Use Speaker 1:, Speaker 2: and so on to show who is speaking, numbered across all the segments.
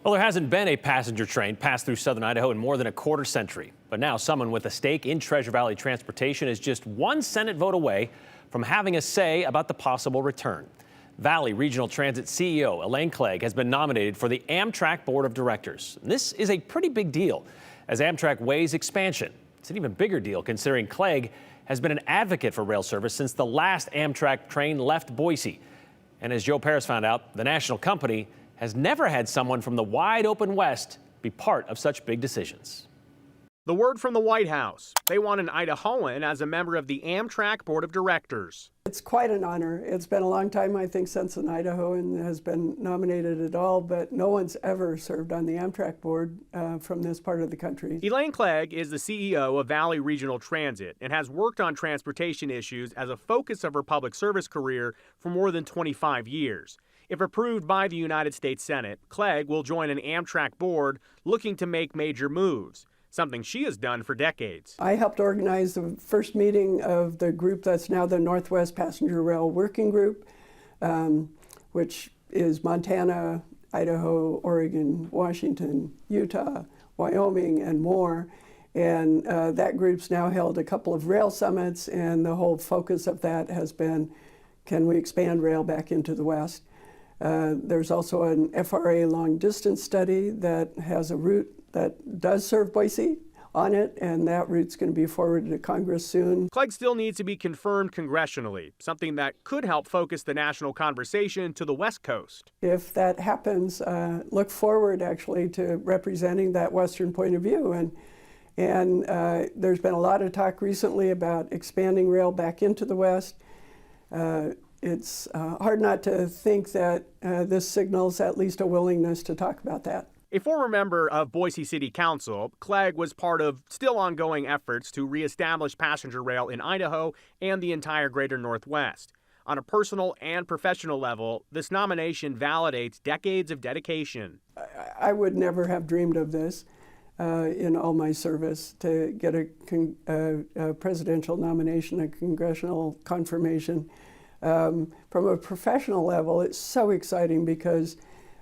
Speaker 1: Well, there hasn't been a passenger train pass through southern Idaho in more than a quarter century. But now someone with a stake in Treasure Valley transportation is just one Senate vote away from having a say about the possible return. Valley Regional Transit CEO Elaine Clegg has been nominated for the Amtrak Board of Directors. This is a pretty big deal as Amtrak weighs expansion. It's an even bigger deal considering Clegg has been an advocate for rail service since the last Amtrak train left Boise. And as Joe Paris found out, the national company has never had someone from the wide open West be part of such big decisions.
Speaker 2: The word from the White House. They want an Idahoan as a member of the Amtrak Board of Directors.
Speaker 3: It's quite an honor. It's been a long time, I think, since an Idahoan has been nominated at all, but no one's ever served on the Amtrak board from this part of the country.
Speaker 2: Elaine Clegg is the CEO of Valley Regional Transit and has worked on transportation issues as a focus of her public service career for more than 25 years. If approved by the United States Senate, Clegg will join an Amtrak board looking to make major moves, something she has done for decades.
Speaker 3: I helped organize the first meeting of the group that's now the Northwest Passenger Rail Working Group, which is Montana, Idaho, Oregon, Washington, Utah, Wyoming, and more. And that group's now held a couple of rail summits, and the whole focus of that has been, can we expand rail back into the West? There's also an FRA long distance study that has a route that does serve Boise on it, and that route's going to be forwarded to Congress soon.
Speaker 2: Clegg still needs to be confirmed congressionally, something that could help focus the national conversation to the West Coast.
Speaker 3: If that happens, look forward actually to representing that Western point of view. And there's been a lot of talk recently about expanding rail back into the West. It's hard not to think that this signals at least a willingness to talk about that.
Speaker 2: A former member of Boise City Council, Clegg was part of still ongoing efforts to reestablish passenger rail in Idaho and the entire greater Northwest. On a personal and professional level, this nomination validates decades of dedication.
Speaker 3: I would never have dreamed of this in all my service, to get a presidential nomination, a congressional confirmation. From a professional level, it's so exciting because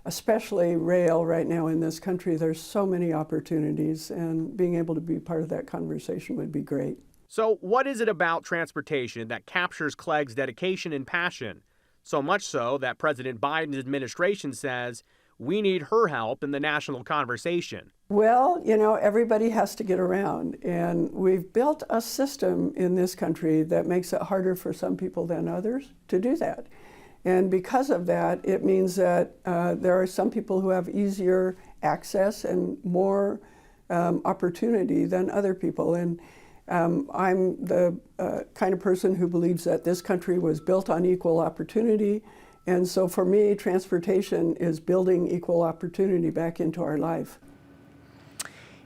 Speaker 3: especially rail right now in this country, there's so many opportunities, and being able to be part of that conversation would be great.
Speaker 2: So what is it about transportation that captures Clegg's dedication and passion? So much so that President Biden's administration says we need her help in the national conversation.
Speaker 3: Well, you know, everybody has to get around, and we've built a system in this country that makes it harder for some people than others to do that. And because of that, it means that there are some people who have easier access and more opportunity than other people. And I'm the kind of person who believes that this country was built on equal opportunity. And so for me, transportation is building equal opportunity back into our life.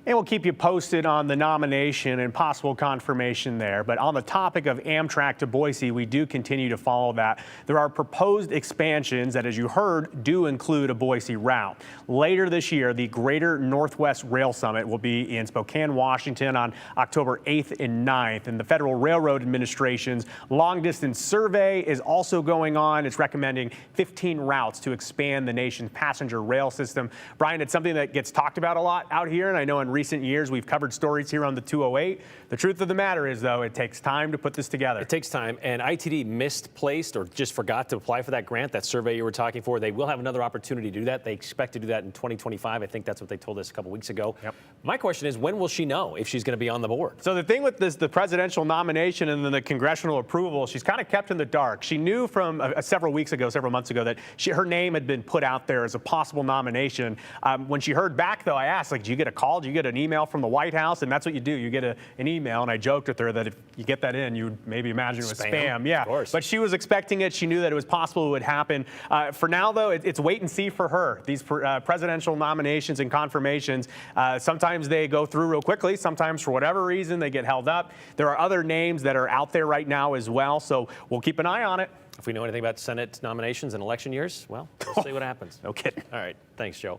Speaker 2: And we'll keep you posted on the nomination and possible confirmation there. But on the topic of Amtrak to Boise, we do continue to follow that. There are proposed expansions that, as you heard, do include a Boise route. Later this year, the Greater Northwest Rail Summit will be in Spokane, Washington on October 8th and 9th. And the Federal Railroad Administration's long-distance survey is also going on. It's recommending 15 routes to expand the nation's passenger rail system. Brian, it's something that gets talked about a lot out here, and I know in recent years we've covered stories here on the 208. The truth of the matter is, though, it takes time to put this together.
Speaker 1: It takes time, and ITD misplaced or just forgot to apply for that grant, that survey you were talking for. They will have another opportunity to do that. They expect to do that in 2025. I think that's what they told us a couple weeks ago.
Speaker 2: Yep.
Speaker 1: My question is, when will she know if she's going to be on the board?
Speaker 2: So the thing with this, the presidential nomination and then the congressional approval, she's kind of kept in the dark. She knew from several months ago that her name had been put out there as a possible nomination. When she heard back, though, I asked, like, do you get a call? Do you get an email from the White House? And that's what you do. You get an email, and I joked with her that if you get that in, you would maybe imagine it was spam. Yeah,
Speaker 1: of course.
Speaker 2: But she was expecting it. She knew that it was possible it would happen. For now, though, it's wait and see for her. These presidential nominations and confirmations, sometimes they go through real quickly. Sometimes, for whatever reason, they get held up. There are other names that are out there right now as well, so we'll keep an eye on it.
Speaker 1: If we know anything about Senate nominations and election years, well, we'll see what happens.
Speaker 2: No kidding.
Speaker 1: All right. Thanks, Joe.